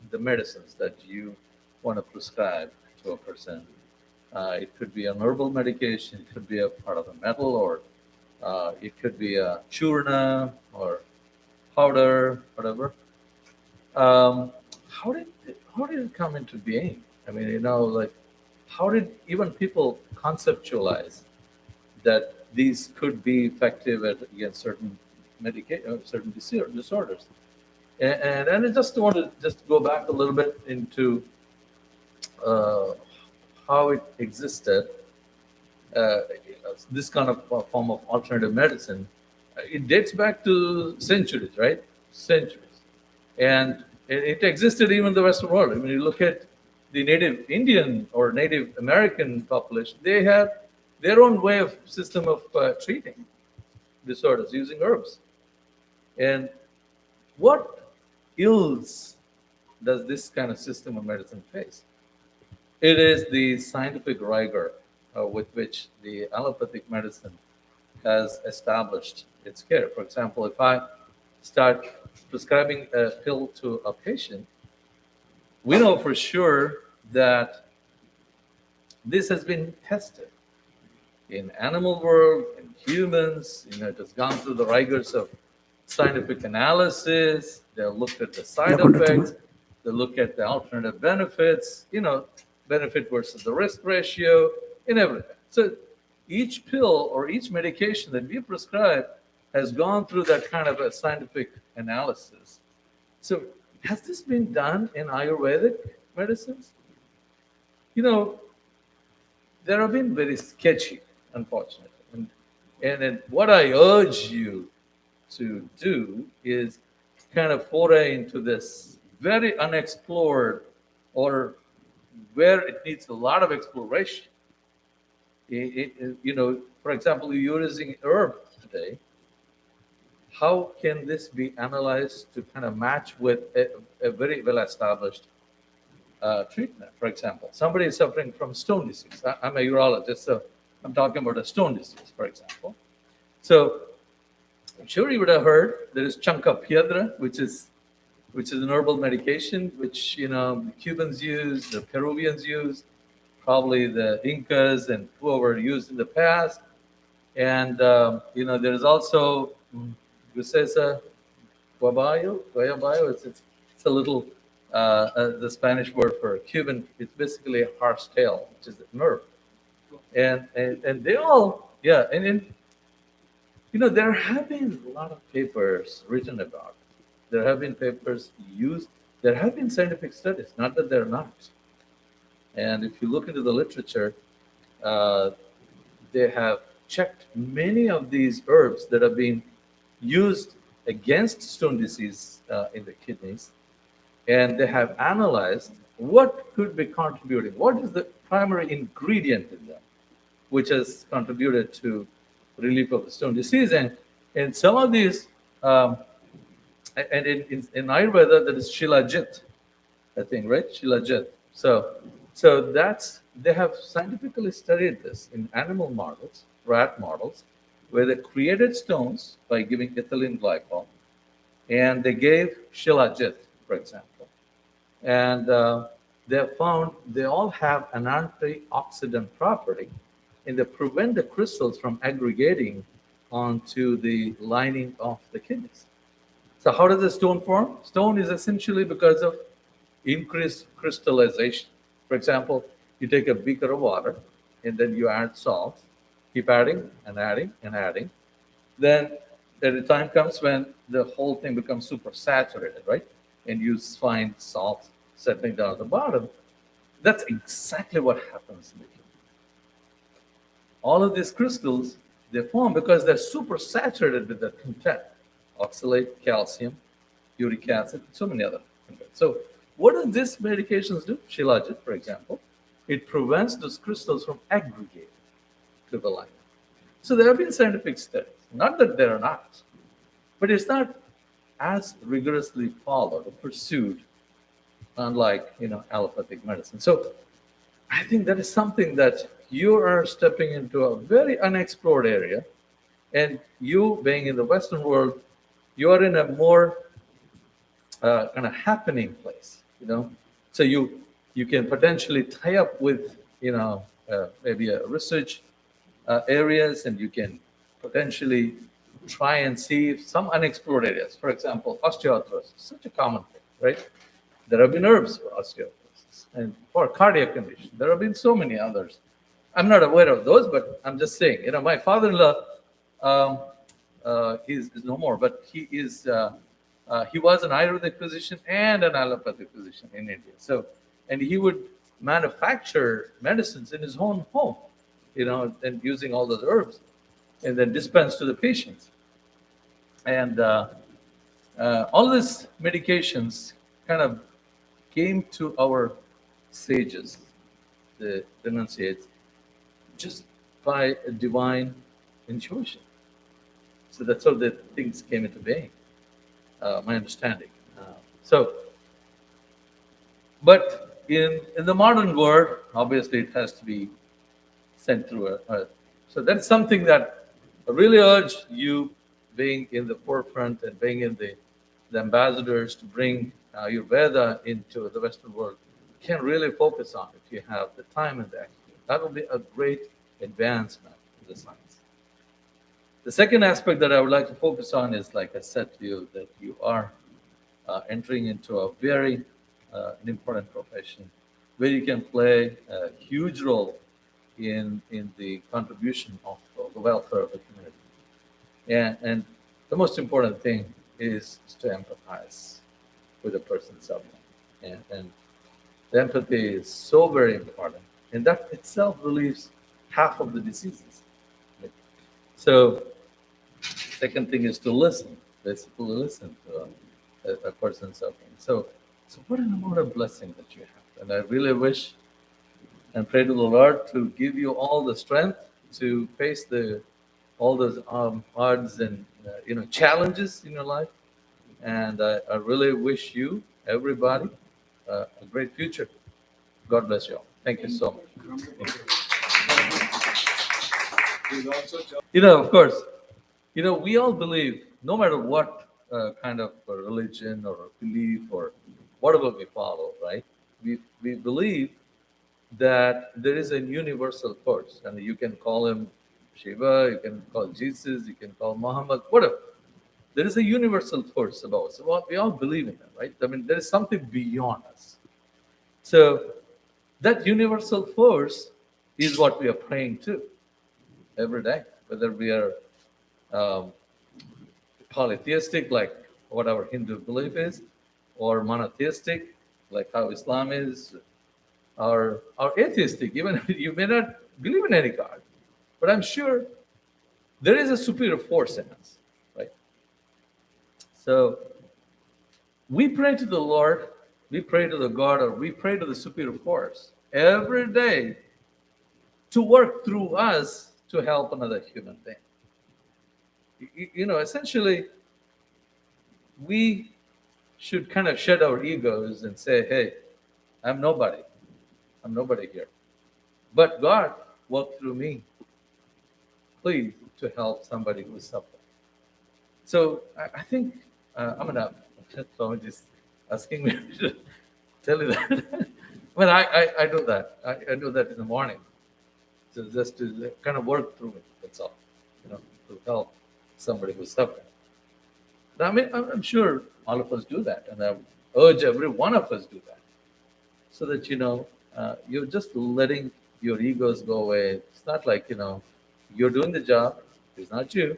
the medicines that you want to prescribe to a person, it could be an herbal medication, it could be a part of a metal, or it could be a churna or powder, whatever. Um, how did it come into being? Like how did even people conceptualize that these could be effective against certain certain disorders? And I just want to just go back a little bit into uh, how it existed. Uh, this kind of form of alternative medicine It dates back to centuries, right? Centuries. And it existed even in the Western world. I mean, you look at the Native Indian or Native American population, they have their own way of system of treating disorders using herbs. And what ills does this kind of system of medicine face? It is the scientific rigor with which the allopathic medicine has established its care. For example, if I start prescribing a pill to a patient, we know for sure that this has been tested in animal world, in humans. It has gone through the rigors of scientific analysis. They looked at the side effects. They look at the alternative benefits. Benefit versus the risk ratio, and everything. So each pill or each medication that we prescribe has gone through that kind of a scientific analysis. So has this been done in Ayurvedic medicines? You know, they have been very sketchy, unfortunately. And what I urge you to do is kind of foray into this very unexplored or where it needs a lot of exploration. For example, you're using herb today. How can this be analyzed to kind of match with a very well established treatment? For example, somebody is suffering from stone disease. I'm a urologist, so I'm talking about a stone disease, for example. So I'm sure you would have heard there is chanca piedra, which is an herbal medication, which the Cubans use, the Peruvians use, probably the Incas and whoever used in the past. And there is also Gucesa guayabayo. It's a little the Spanish word for Cuban. It's basically a horse tail, which is a nerve. And they all there have been a lot of papers written about it. There have been papers used. There have been scientific studies, not that they're not. And if you look into the literature, they have checked many of these herbs that have been used against stone disease in the kidneys, and they have analyzed what could be contributing, what is the primary ingredient in them, which has contributed to relief of the stone disease. And some of these, and in Ayurveda, that is Shilajit, I think, right? Shilajit. So they have scientifically studied this in animal models, rat models, where they created stones by giving ethylene glycol, and they gave Shilajit, for example. And they have found they all have an antioxidant property, and they prevent the crystals from aggregating onto the lining of the kidneys. So how does the stone form? Stone is essentially because of increased crystallization. For example, you take a beaker of water and then you add salt, keep adding and adding and adding. Then the time comes when the whole thing becomes super saturated, right? And you find salt settling down at the bottom. That's exactly what happens in the kidney. All of these crystals, they form because they're super saturated with the content, oxalate, calcium, uric acid, so many other contents. So what do these medications do? Shilajit, for example, it prevents those crystals from aggregating to the lining. So there have been scientific studies, not that there are not, but it's not as rigorously followed or pursued, unlike allopathic medicine. So I think that is something that you are stepping into a very unexplored area, and you being in the Western world, you are in a more kind of happening place. So you can potentially tie up with maybe a research areas, and you can potentially try and see some unexplored areas. For example, osteoarthritis, such a common thing, right? There have been herbs for osteoarthritis, and for cardiac condition, there have been so many others. I'm not aware of those, but I'm just saying. My father-in-law, he's no more, but he is. He was an Ayurvedic physician and an allopathic physician in India. So, and he would manufacture medicines in his own home, and using all those herbs, and then dispense to the patients. And all these medications kind of came to our sages, the renunciates, just by a divine intuition. So that's how the things came into being, my understanding. So, but in the modern world, obviously it has to be sent through a so that's something that I really urge you, being in the forefront and being in the ambassadors, to bring Ayurveda into the Western world. You can really focus on if you have the time and the energy. That will be a great advancement in the science. The second aspect that I would like to focus on is, like I said to you, that you are entering into a very an important profession where you can play a huge role in the contribution of the welfare of the community. And the most important thing is to empathize with the person suffering. And the empathy is so very important. And that itself relieves half of the diseases. So, second thing is to listen, basically listen to a person suffering. So what an amount of blessing that you have. And I really wish and pray to the Lord to give you all the strength to face all those odds and challenges in your life. And I really wish you, everybody, a great future. God bless you all. Thank you so much. Thank you. Of course, we all believe, no matter what kind of religion or belief or whatever we follow, right? We believe that there is a universal force, and you can call him Shiva, you can call Jesus, you can call Muhammad, whatever. There is a universal force above us. So we all believe in that, right? I mean, there is something beyond us. So that universal force is what we are praying to every day, whether we are um, polytheistic, like what our Hindu belief is, or monotheistic, like how Islam is, or atheistic. Even you may not believe in any God, but I'm sure there is a superior force in us, right? So we pray to the Lord, we pray to the God, or we pray to the superior force every day to work through us to help another human being. Essentially, we should kind of shed our egos and say, hey, I'm nobody. I'm nobody here. But God worked through me, please, to help somebody who is suffering. So I think I'm going to, someone just asking me to tell you that. Well, I do that. I do that in the morning. So just to kind of work through it, that's all, to help somebody who's suffering. I mean, I'm sure all of us do that, and I urge every one of us do that, so that you're just letting your egos go away. It's not like you're doing the job. It's not you.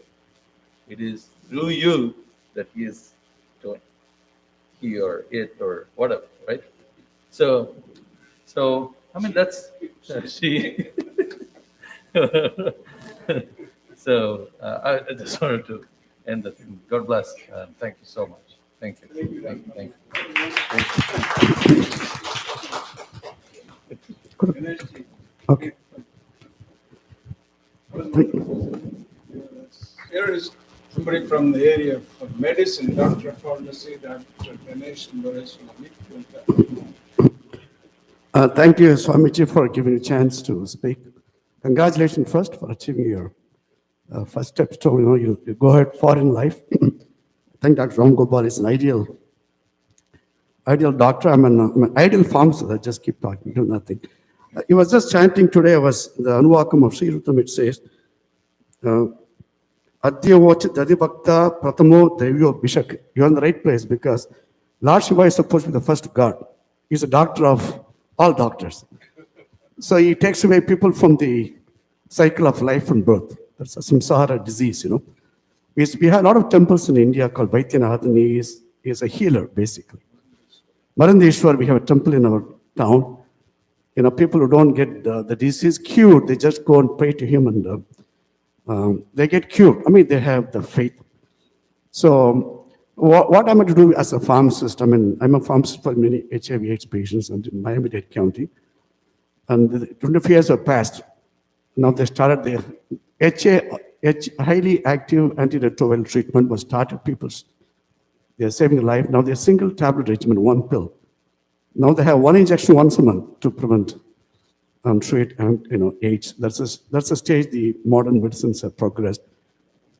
It is through you that he is doing, he or it or whatever, right? So I mean that's she. So I just wanted to end the thing. God bless. Thank you so much. Thank you. Thank you. Okay. Here is somebody from the area of medicine, Dr. Pharmacy, Dr. Ganesh Swami. Thank you, Swamiji, for giving a chance to speak. Congratulations first for achieving your first step. So, you go ahead far in life. I think Dr. Ram Gopal is an ideal doctor. I'm an ideal pharmacist. I just keep talking, do nothing. He was just chanting today. The Anuvakam of Sri Rutam, it says, Adyavocha Dadibhakta Pratamo Devyo Bishak. You're in the right place because Lord Shiva is supposed to be the first God. He's a doctor of all doctors. So he takes away people from the cycle of life and birth. That's a samsara disease, We have a lot of temples in India called Vaidyanathan. He is a healer, basically. Marandeshwar, we have a temple in our town. People who don't get the disease cured, they just go and pray to him and they get cured. I mean, they have the faith. So what I'm going to do as a pharmacist, I mean, I'm a pharmacist for many HIV/AIDS patients in Miami-Dade County. And the 25 years have passed. Now they started the highly active antiretroviral treatment was started. They're saving life. Now they're single tablet regimen, one pill. Now they have one injection once a month to prevent and treat AIDS. That's the stage the modern medicines have progressed.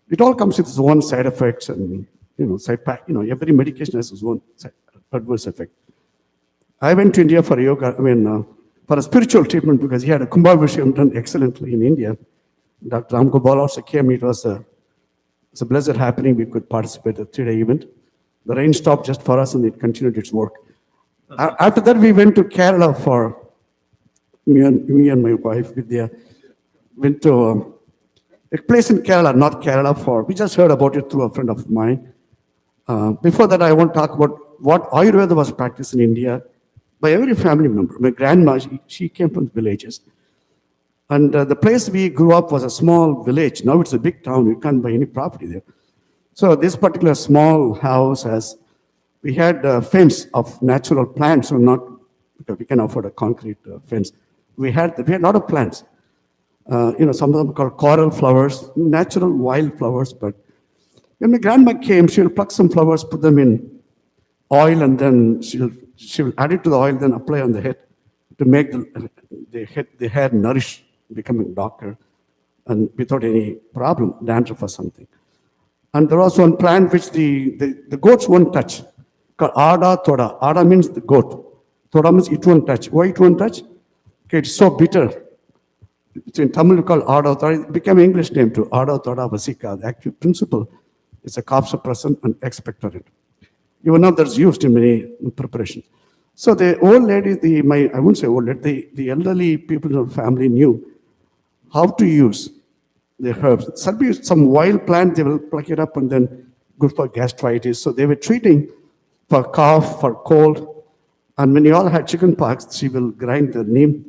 It all comes with its own side effects and every medication has its own adverse effect. I went to India for yoga, for a spiritual treatment because he had a Kumbhabhishekam done excellently in India. Dr. Ram Gopal also came. It was a blessed happening. We could participate in a 3-day event. The rain stopped just for us and it continued its work. After that, we went to Kerala for me and my wife, Vidya, went to a place in Kerala, North Kerala, we just heard about it through a friend of mine. Before that, I want to talk about what Ayurveda was practiced in India by every family member. My grandma, she came from villages. And the place we grew up was a small village. Now it's a big town. You can't buy any property there. So this particular small house we had a fence of natural plants, so not because we can afford a concrete fence. We had a lot of plants. Some of them called coral flowers, natural wild flowers. But when my grandma came, she'll pluck some flowers, put them in oil, and then she'll add it to the oil, then apply on the head to make the hair nourish, becoming darker, and without any problem, dandruff or something. And there was one plant which the goats won't touch, called Ada Thoda. Ada means the goat. Thoda means it won't touch. Why it won't touch? Okay, it's so bitter. It's in Tamil called Ada Thoda. It became an English name too, Ada Thoda Vasika. The active principle is a cough suppressant and expectorant. Even now that's used in many preparations. So the old lady, I wouldn't say old lady, the elderly people in our family knew how to use the herbs. Some wild plant, they will pluck it up and then good for gastritis. So they were treating for cough, for cold. And when you all had chicken pox, she will grind the neem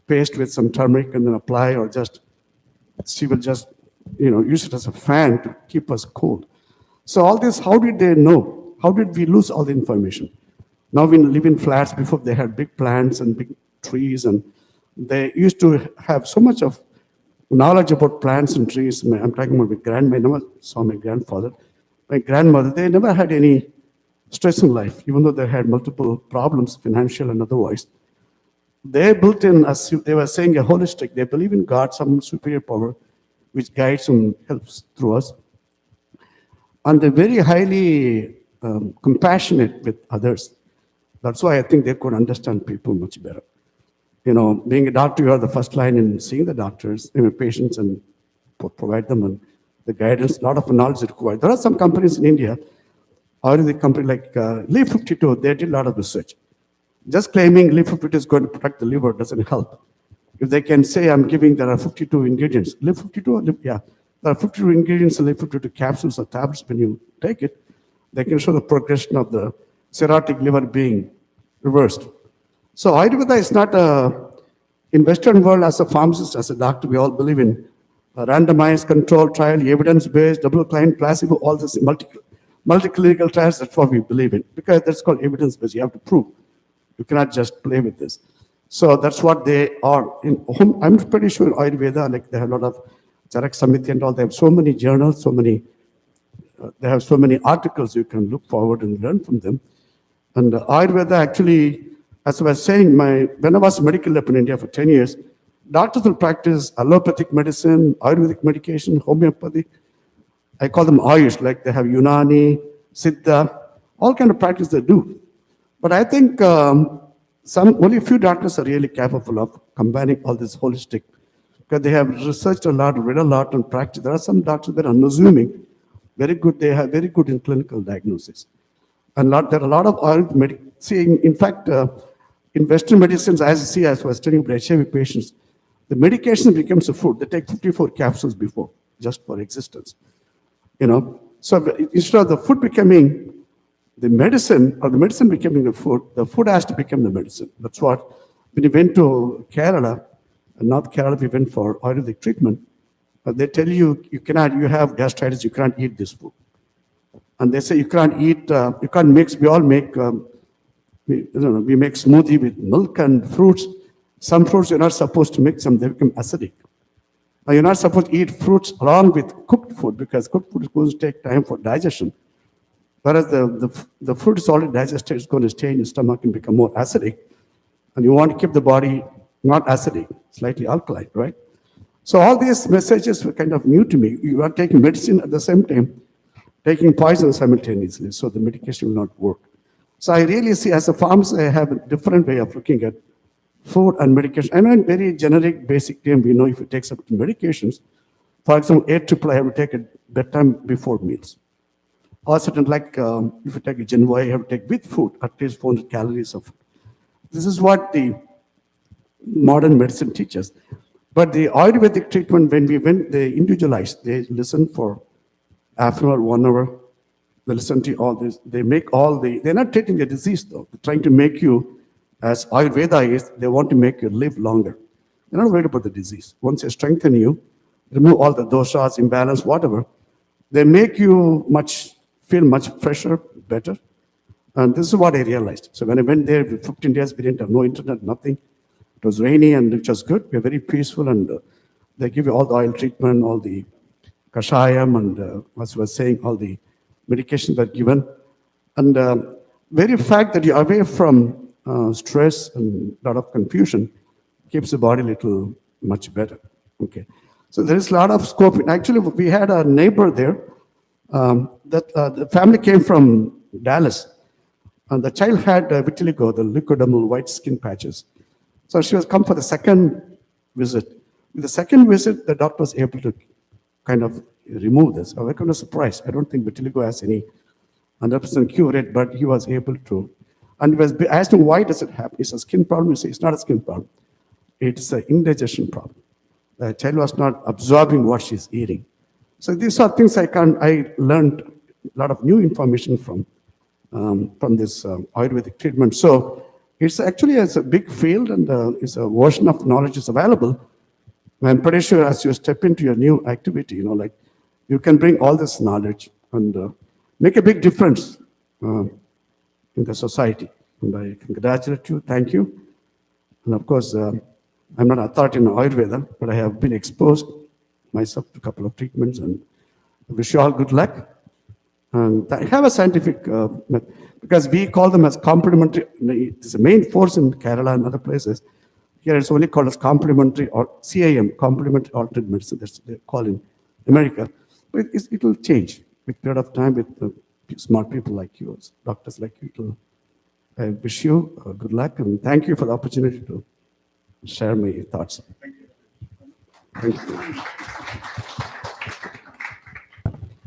paste with some turmeric and then apply, or she will just use it as a fan to keep us cool. So all this, how did they know? How did we lose all the information? Now we live in flats. Before they had big plants and big trees, and they used to have so much of knowledge about plants and trees. I'm talking about my grandma. I never saw my grandfather. My grandmother, they never had any stress in life, even though they had multiple problems, financial and otherwise. They built in, as they were saying, a holistic. They believe in God, some superior power, which guides and helps through us. And they're very highly compassionate with others. That's why I think they could understand people much better. Being a doctor, you are the first line in seeing the doctors, patients, and provide them and the guidance. A lot of knowledge is required. There are some companies in India, or the company like Leaf 52, they did a lot of research. Just claiming Leaf 52 is going to protect the liver doesn't help. If they can say, there are 52 ingredients. Leaf 52, there are 52 ingredients in Leaf 52 capsules or tablets. When you take it, they can show the progression of the cirrhotic liver being reversed. So Ayurveda is not in Western world, as a pharmacist, as a doctor, we all believe in a randomized controlled trial, evidence-based, double-blind, placebo, all this multi-clinical trials. That's what we believe in, because that's called evidence-based. You have to prove. You cannot just play with this. So that's what they are. I'm pretty sure Ayurveda, like they have a lot of Charak Samiti and all, they have so many journals, they have so many articles you can look forward and learn from them. And Ayurveda actually, as I was saying, when I was medical rep in India for 10 years, doctors will practice allopathic medicine, Ayurvedic medication, homeopathy. I call them Ayush, like they have Unani, Siddha, all kind of practice they do. But I think only a few doctors are really capable of combining all this holistic, because they have researched a lot, read a lot, and practiced. There are some doctors that are unassuming, very good. They have very good in clinical diagnosis. And there are a lot of Ayurvedic. In fact, in Western medicines, as I was telling you about HIV patients, the medication becomes a food. They take 54 capsules before, just for existence. So instead of the food becoming the medicine, or the medicine becoming the food has to become the medicine. That's what, when we went to Kerala, North Kerala, we went for Ayurvedic treatment. They tell you, you have gastritis, you cannot eat this food. And they say you can't eat, you can't mix, we all make, we make smoothie with milk and fruits. Some fruits you're not supposed to mix them, they become acidic. Now you're not supposed to eat fruits along with cooked food because cooked food is going to take time for digestion. Whereas the fruit is already digested, it's going to stay in your stomach and become more acidic. And you want to keep the body not acidic, slightly alkaline, right? So all these messages were kind of new to me. You are taking medicine at the same time, taking poison simultaneously, so the medication will not work. So I really see, as a pharmacist, I have a different way of looking at food and medication. I know in very generic, basic term, we know if you take some medications, for example, AAA, I have to take at bedtime before meals. Or certain like, if you take a Genvoy, you have to take with food, at least 400 calories of food. This is what the modern medicine teaches. But the Ayurvedic treatment, when they individualize, they listen for half an hour, 1 hour, they listen to all this. They make they're not treating the disease though. They're trying to make you, as Ayurveda is, they want to make you live longer. They're not worried about the disease. Once they strengthen you, remove all the doshas, imbalance, whatever, they make you feel much fresher, better. And this is what I realized. So when I went there, 15 days, we didn't have no internet, nothing. It was rainy and it was good. We were very peaceful, and they give you all the oil treatment, all the kashayam, and as I was saying, all the medications were given. And very fact that you're away from stress and a lot of confusion keeps the body a little much better. Okay. So there is a lot of scope. Actually, we had a neighbor there. The family came from Dallas. And the child had vitiligo, the leukodermal white skin patches. So she was come for the second visit. With the second visit, the doctor was able to kind of remove this. I was kind of surprised. I don't think vitiligo has any 100% cure rate, but he was able to. And I asked him, why does it happen? It's a skin problem. He said, it's not a skin problem. It's an indigestion problem. The child was not absorbing what she's eating. So these are things I learned a lot of new information from this Ayurvedic treatment. So it's actually a big field, and it's a version of knowledge is available. I'm pretty sure as you step into your new activity, like you can bring all this knowledge and make a big difference in the society. And I congratulate you, thank you. And of course, I'm not an authority in Ayurveda, but I have been exposed myself to a couple of treatments, and I wish you all good luck. And I have a scientific, because we call them as complementary, it's a main force in Kerala and other places. Here it's only called as complementary, or CAM, complementary alternate medicine, that's what they call in America. But it will change with period of time with smart people like you, doctors like you. I wish you good luck, and thank you for the opportunity to share my thoughts. Thank you.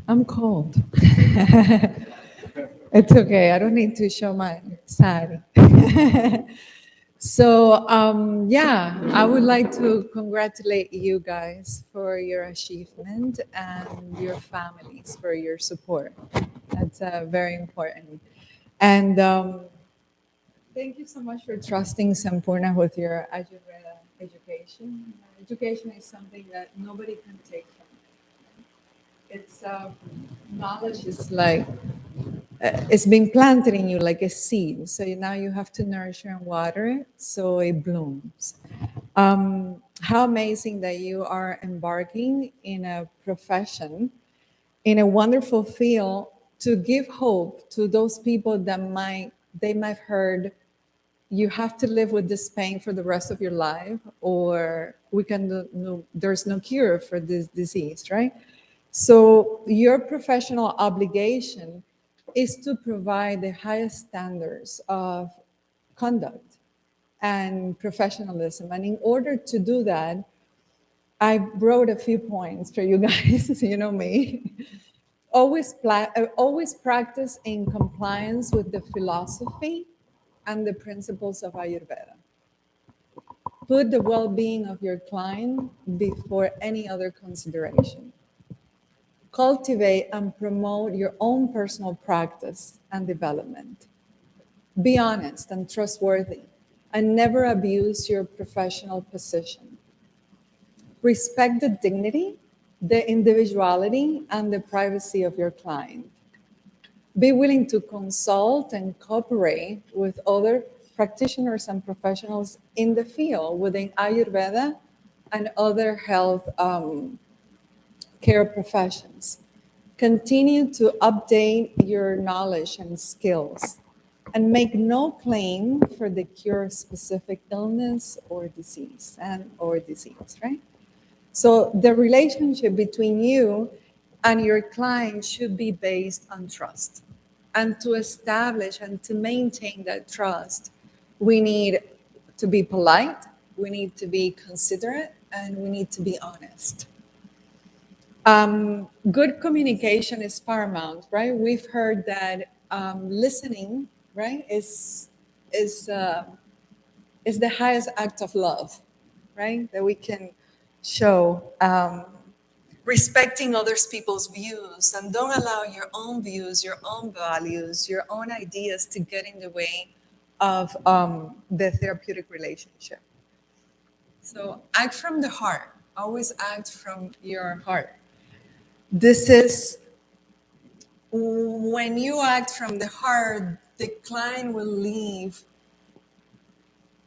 I'm cold. It's okay. I don't need to show my sari. So, yeah, I would like to congratulate you guys for your achievement and your families for your support. That's very important. And thank you so much for trusting Sampoorna with your Ayurveda education. Education is something that nobody can take from you. It's knowledge is like it's being planted in you like a seed. So now you have to nurture and water it so it blooms. How amazing that you are embarking in a profession, in a wonderful field, to give hope to those people that might have heard you have to live with this pain for the rest of your life, or there's no cure for this disease, right? So your professional obligation is to provide the highest standards of conduct and professionalism. And in order to do that, I wrote a few points for you guys, so you know me. Always practice in compliance with the philosophy and the principles of Ayurveda. Put the well-being of your client before any other consideration. Cultivate and promote your own personal practice and development. Be honest and trustworthy, and never abuse your professional position. Respect the dignity, the individuality, and the privacy of your client. Be willing to consult and cooperate with other practitioners and professionals in the field within Ayurveda and other health care professions. Continue to update your knowledge and skills and make no claim for the cure of specific illness or disease right? So the relationship between you and your client should be based on trust. And to establish and to maintain that trust, we need to be polite, we need to be considerate, and we need to be honest. Good communication is paramount, right? We've heard that listening, right, is is the highest act of love, right? That we can show. Respecting others people's views, and don't allow your own views, your own values, your own ideas to get in the way of the therapeutic relationship. So act from the heart. Always act from your heart. This is when you act from the heart, the client will leave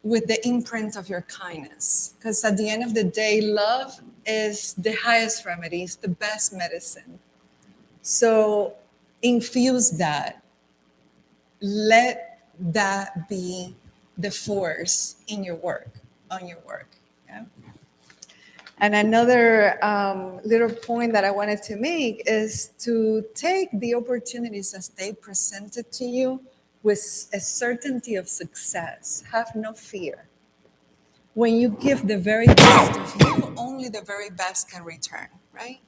with the imprint of your kindness. Because at the end of the day, love is the highest remedy, it's the best medicine. So infuse that. Let that be the force in your work, on your work. Yeah? And another little point that I wanted to make is to take the opportunities as they presented to you with a certainty of success. Have no fear. When you give the very best of you, only the very best can return, right?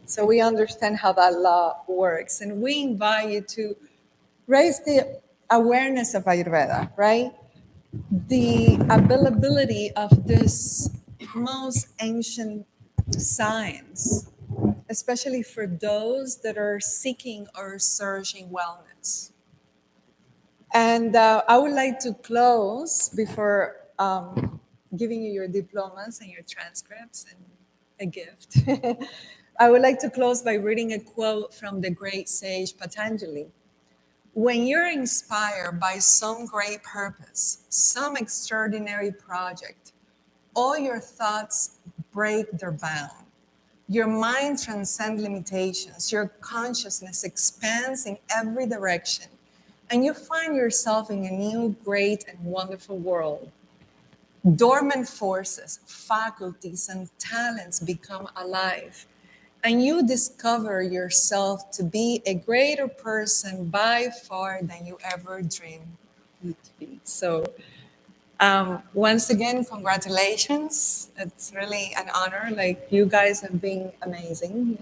So we understand how that law works. And we invite you to raise the awareness of Ayurveda, right? The availability of this most ancient science, especially for those that are seeking or searching wellness. And I would like to close before giving you your diplomas and your transcripts and a gift. I would like to close by reading a quote from the great sage Patanjali. When you're inspired by some great purpose, some extraordinary project, all your thoughts break their bound. Your mind transcends limitations. Your consciousness expands in every direction. And you find yourself in a new, great, and wonderful world. Dormant forces, faculties, and talents become alive. And you discover yourself to be a greater person by far than you ever dreamed you to be. So once again, congratulations. It's really an honor. Like, you guys have been amazing.